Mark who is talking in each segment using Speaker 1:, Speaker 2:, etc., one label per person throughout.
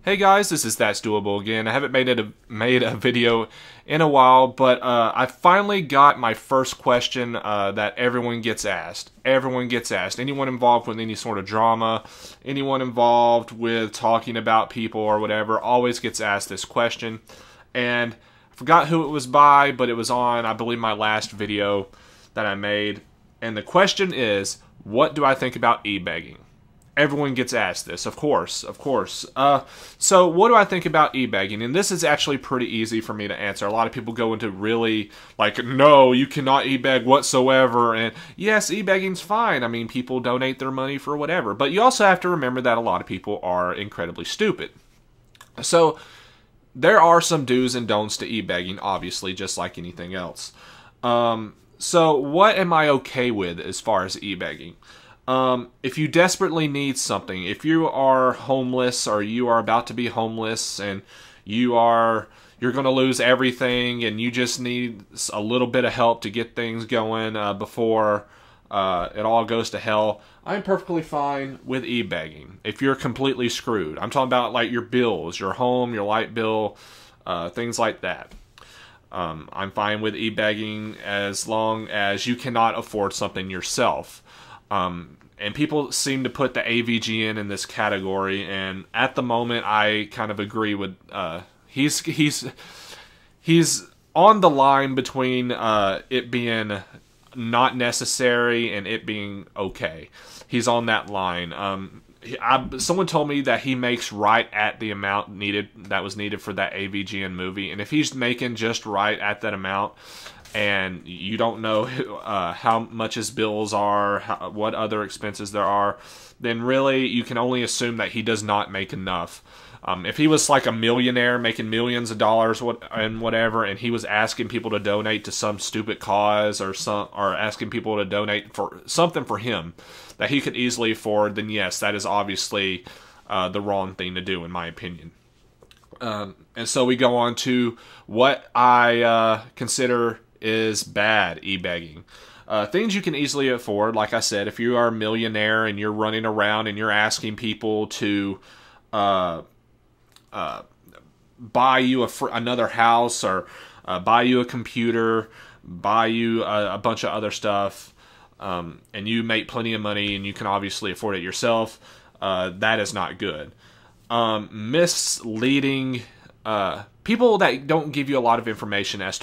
Speaker 1: Hey guys, this is That's Doable again. I haven't made a video in a while, but I finally got my first question that everyone gets asked. Everyone gets asked. Anyone involved with any sort of drama, anyone involved with talking about people or whatever, always gets asked this question. And I forgot who it was by, but it was on, I believe, my last video that I made. And the question is, what do I think about e-begging? Everyone gets asked this, of course. So what do I think about e-begging? And this is actually pretty easy for me to answer. A lot of people go into really, like, no, you cannot e-beg whatsoever. And yes, e-begging's fine. I mean, people donate their money for whatever. But you also have to remember that a lot of people are incredibly stupid. So there are some do's and don'ts to e-begging, obviously, just like anything else. So what am I okay with as far as e-begging? If you desperately need something, if you are homeless or you are about to be homeless and you're going to lose everything and you just need a little bit of help to get things going before it all goes to hell, I'm perfectly fine with e-begging. If you're completely screwed, I'm talking about like your bills, your home, your light bill, things like that. I'm fine with e-begging as long as you cannot afford something yourself. And people seem to put the AVGN in this category, and at the moment, I kind of agree with. He's on the line between it being not necessary and it being okay. He's on that line. Someone told me that he makes right at the amount that was needed for that AVGN movie, and if he's making just right at that amount, and you don't know how much his bills are, what other expenses there are, then really you can only assume that he does not make enough. If he was like a millionaire making millions of dollars and whatever, and he was asking people to donate to some stupid cause or asking people to donate for something for him that he could easily afford, then yes, that is obviously the wrong thing to do in my opinion. And so we go on to what I consider is bad e-begging. Things you can easily afford, like I said, if you are a millionaire and you're running around and you're asking people to buy you another house or buy you a computer, buy you a bunch of other stuff, and you make plenty of money and you can obviously afford it yourself, that is not good. Misleading people that don't give you a lot of information as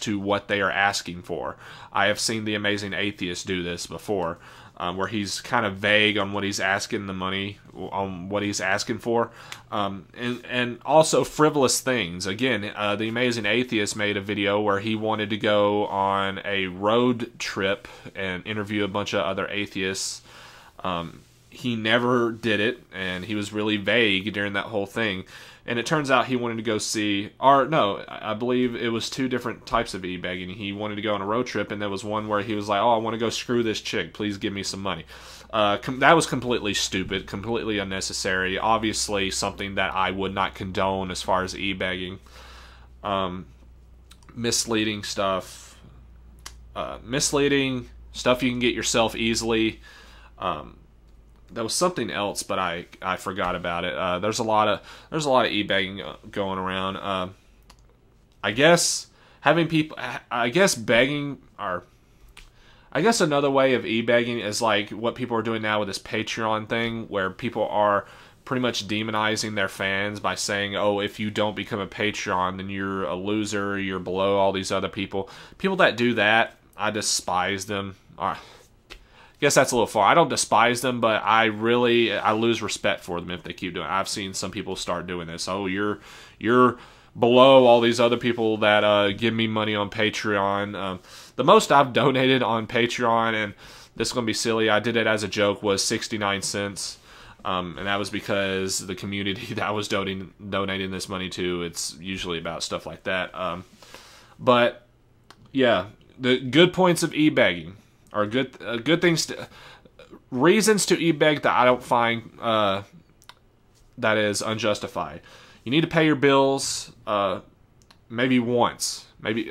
Speaker 1: to what they are asking for. I have seen The Amazing Atheist do this before, where he's kind of vague on what he's asking for, and also frivolous things. Again, The Amazing Atheist made a video where he wanted to go on a road trip and interview a bunch of other atheists. He never did it, and he was really vague during that whole thing. And it turns out he wanted to go see, or no, I believe it was two different types of e-begging. He wanted to go on a road trip, and there was one where he was like, oh, I want to go screw this chick, please give me some money. That was completely stupid, completely unnecessary, obviously something that I would not condone as far as e-begging. Misleading stuff you can get yourself easily. There was something else, but I forgot about it. There's a lot of e-begging going around. I guess begging, or I guess another way of e-begging is like what people are doing now with this Patreon thing, where people are pretty much demonizing their fans by saying, oh, if you don't become a Patreon, then you're a loser, you're below all these other people. People that do that, I despise them. Guess that's a little far. I don't despise them, but I lose respect for them if they keep doing it. I've seen some people start doing this. Oh, you're below all these other people that give me money on Patreon. The most I've donated on Patreon, and this is going to be silly, I did it as a joke, was 69 cents. And that was because the community that I was donating this money to, it's usually about stuff like that. But yeah, the good points of e-begging are good things reasons to e-beg that I don't find that is unjustified. You need to pay your bills maybe once. Maybe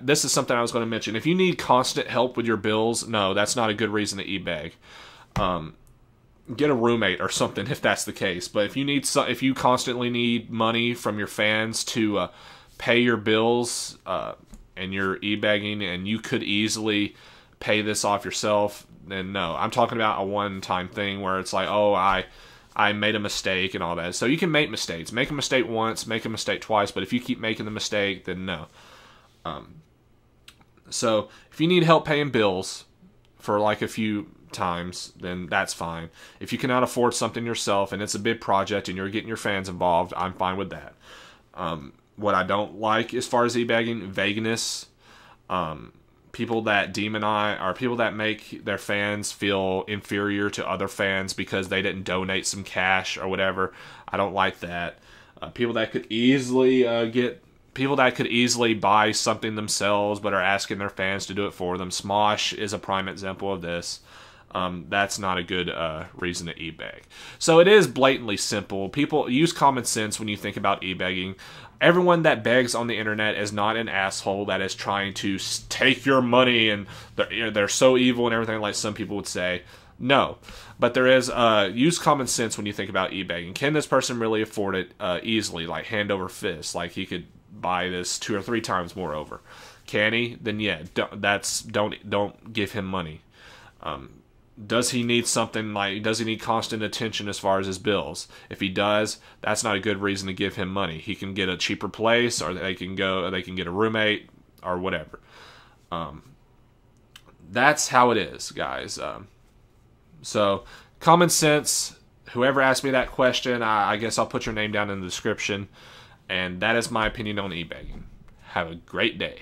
Speaker 1: this is something I was going to mention. If you need constant help with your bills, no, that's not a good reason to e-beg. get a roommate or something if that's the case. But if you constantly need money from your fans to pay your bills, and you're e-bagging and you could easily pay this off yourself, then no. I'm talking about a one-time thing where it's like, oh, I made a mistake and all that. So you can make mistakes. Make a mistake once, make a mistake twice, but if you keep making the mistake, then no. So if you need help paying bills for like a few times, then that's fine. If you cannot afford something yourself and it's a big project and you're getting your fans involved, I'm fine with that. What I don't like as far as e-bagging, vagueness. People that demonize, or people that make their fans feel inferior to other fans because they didn't donate some cash or whatever. I don't like that. People that could easily buy something themselves but are asking their fans to do it for them. Smosh is a prime example of this. That's not a good reason to e-bag. So it is blatantly simple. People use common sense when you think about e-bagging. Everyone that begs on the internet is not an asshole that is trying to take your money and they're so evil and everything like some people would say. No. But there is, use common sense when you think about e-bagging. Can this person really afford it easily, like hand over fist? Like he could buy this 2 or 3 times more over. Can he? Then yeah, don't give him money. Does he need something like, does he need constant attention as far as his bills? If he does, that's not a good reason to give him money. He can get a cheaper place, or they can get a roommate or whatever. That's how it is, guys. So common sense. Whoever asked me that question, I guess I'll put your name down in the description. And that is my opinion on e-bagging. Have a great day.